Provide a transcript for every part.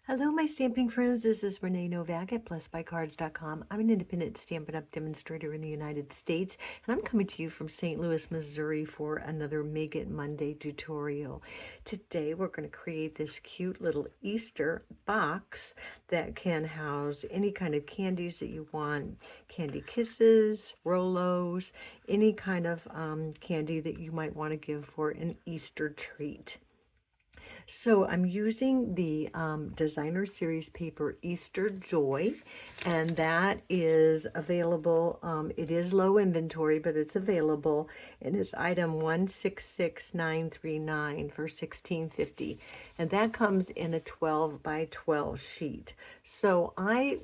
Hello, my stamping friends. This is Renee Novak at blessedbycards.com. I'm an independent Stampin' Up! Demonstrator in the United States, and I'm coming to you from St. Louis, Missouri for another Make It Monday tutorial. Today, we're going to create this cute little Easter box that can house any kind of candies that you want, candy kisses, Rolos, any kind of candy that you might want to give for an Easter treat. So I'm using the designer series paper Easter Joy, and that is available. It is low inventory, but it's available, and it's item 166939 for $16.50, and that comes in a 12 by 12 sheet. So I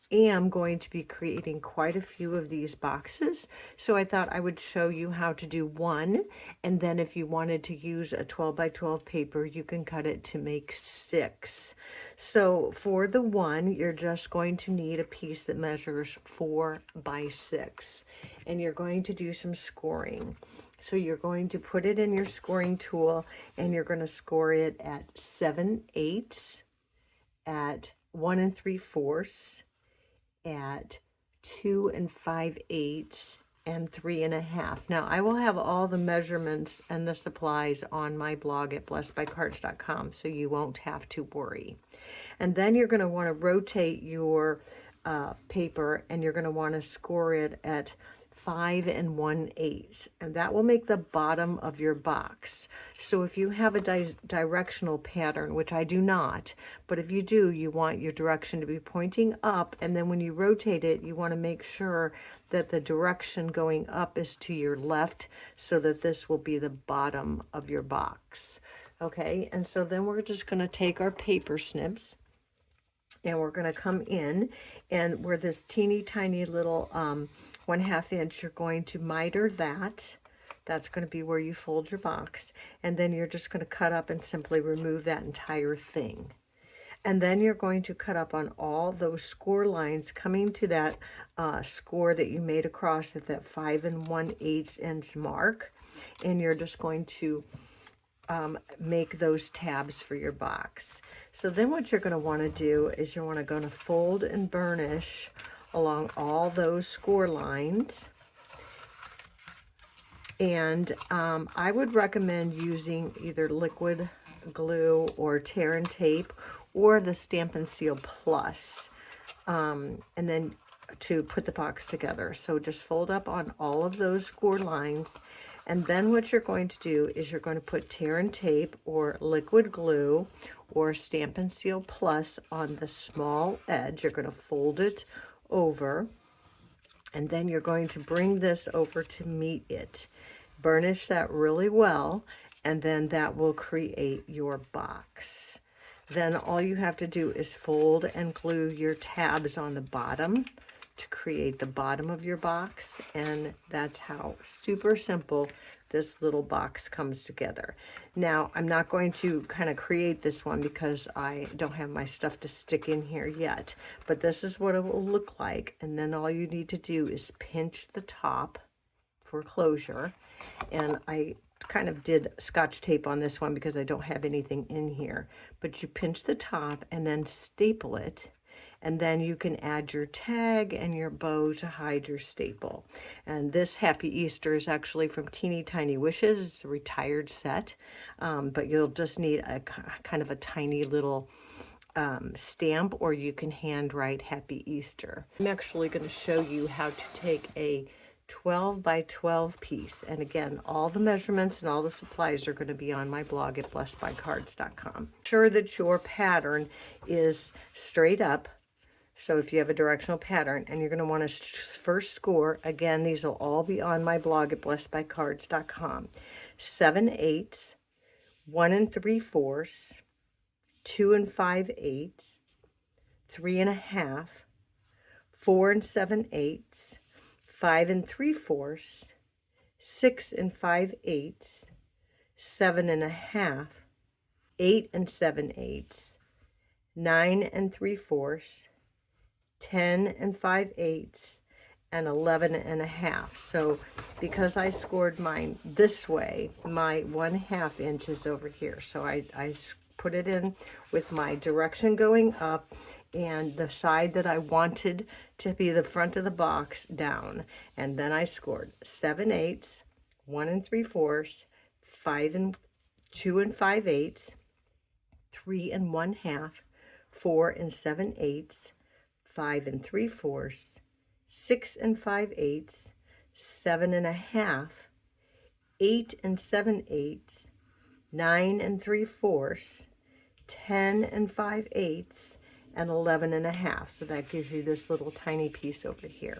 am going to be creating quite a few of these boxes, so I thought I would show you how to do one, and then if you wanted to use a 12 by 12 paper, you can cut it to make 6. So for the one, you're just going to need a piece that measures 4 by 6, and you're going to do some scoring. So you're going to put it in your scoring tool, and you're going to score it at 7/8, at 1 3/4, at 2 5/8, and 3 1/2. Now I will have all the measurements and the supplies on my blog at blessedbycards.com, so you won't have to worry. And then you're going to want to rotate your paper, and you're going to want to score it at 5 1/8, and that will make the bottom of your box. So if you have a directional pattern, which I do not, but if you do, you want your direction to be pointing up, and then when you rotate it, you want to make sure that the direction going up is to your left, so that this will be the bottom of your box. Okay, and so then we're just going to take our paper snips, and we're going to come in, and where this teeny tiny little 1/2 inch, you're going to miter that. That's going to be where you fold your box, and then you're just going to cut up and simply remove that entire thing. And then you're going to cut up on all those score lines coming to that score that you made across at that 5 1/8 inch mark, and you're just going to make those tabs for your box. So then what you're going to want to do is you're going to fold and burnish along all those score lines. And I would recommend using either liquid glue or tear and tape or the Stampin' Seal Plus, and then to put the box together. So just fold up on all of those score lines, and then what you're going to do is you're going to put tear and tape or liquid glue or Stampin' Seal Plus on the small edge. You're going to fold it over, and then you're going to bring this over to meet it. Burnish that really well, and then that will create your box. Then all you have to do is fold and glue your tabs on the bottom to create the bottom of your box, and that's how super simple this little box comes together. Now, I'm not going to kind of create this one because I don't have my stuff to stick in here yet, but this is what it will look like, and then all you need to do is pinch the top for closure, and I kind of did Scotch tape on this one because I don't have anything in here, but you pinch the top and then staple it, and then you can add your tag and your bow to hide your staple. And this Happy Easter is actually from Teeny Tiny Wishes. It's a retired set, but you'll just need a kind of a tiny little stamp, or you can handwrite Happy Easter. I'm actually going to show you how to take a 12 by 12 piece, and again, all the measurements and all the supplies are going to be on my blog at blessedbycards.com. Sure that your pattern is straight up. So if you have a directional pattern, and you're going to want to first score, again, these will all be on my blog at blessedbycards.com. 7/8, 1 3/4, 2 5/8, 3 1/2, 4 7/8, 5 3/4, 6 5/8, 7 1/2, 8 7/8, 9 3/4, 10 5/8, and 11 1/2. So because I scored mine this way, my 1/2 inch is over here. So I put it in with my direction going up and the side that I wanted to be the front of the box down. And then I scored 7/8, 1 3/4, 2 5/8, 3 1/2, 4 7/8, 5 3/4, 6 5/8, 7 1/2, 8 7/8, 9 3/4, 10 5/8, and 11 1/2. So that gives you this little tiny piece over here.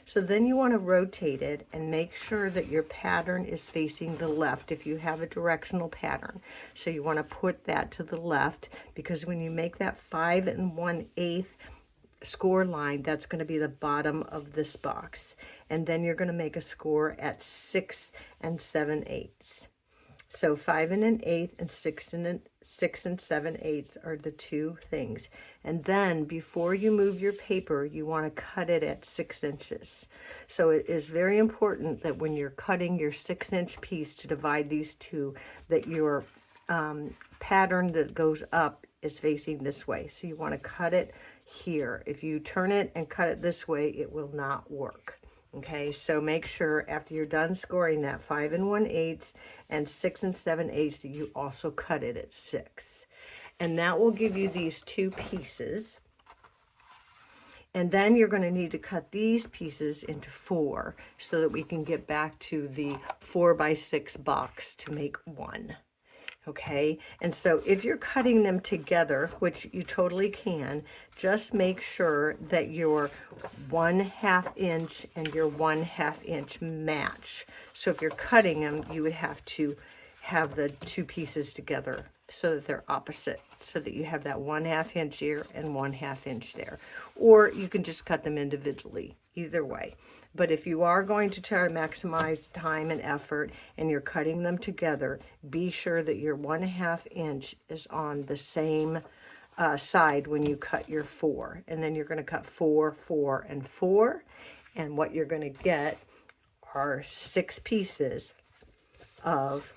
So then you want to rotate it and make sure that your pattern is facing the left if you have a directional pattern. So you want to put that to the left, because when you make that 5 1/8 score line, that's going to be the bottom of this box. And then you're going to make a score at 6 7/8. So 5 1/8 and 6 7/8 are the two things. And then before you move your paper, you want to cut it at 6 inches. So it is very important that when you're cutting your 6-inch piece to divide these two, that your pattern that goes up is facing this way. So you want to cut it here. If you turn it and cut it this way, it will not work. Okay, so make sure after you're done scoring that 5 1/8 and 6 7/8 that you also cut it at 6. And that will give you these two pieces. And then you're going to need to cut these pieces into 4 so that we can get back to the 4x6 box to make one. Okay, and so if you're cutting them together, which you totally can, just make sure that your 1/2 inch and your 1/2 inch match. So if you're cutting them, you would have to have the two pieces together so that they're opposite, so that you have that 1/2 inch here and 1/2 inch there. Or you can just cut them individually, either way. But if you are going to try to maximize time and effort and you're cutting them together, be sure that your 1/2 inch is on the same side when you cut your 4. And then you're going to cut 4, 4, and 4. And what you're going to get are 6 pieces of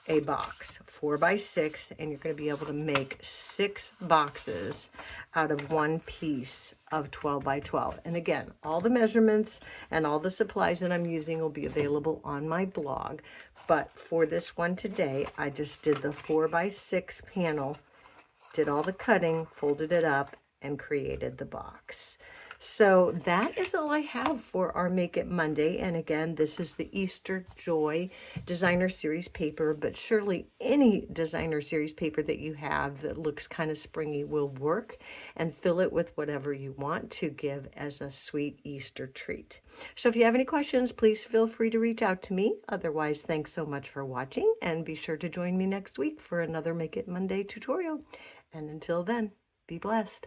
a box, 4x6, and you're going to be able to make 6 boxes out of one piece of 12x12. And again, all the measurements and all the supplies that I'm using will be available on my blog. But for this one today, I just did the 4x6 panel, did all the cutting, folded it up, and created the box. So that is all I have for our Make It Monday. And again, this is the Easter Joy Designer Series paper, but surely any designer series paper that you have that looks kind of springy will work, and fill it with whatever you want to give as a sweet Easter treat. So if you have any questions, please feel free to reach out to me. Otherwise, thanks so much for watching, and be sure to join me next week for another Make It Monday tutorial. And until then, be blessed.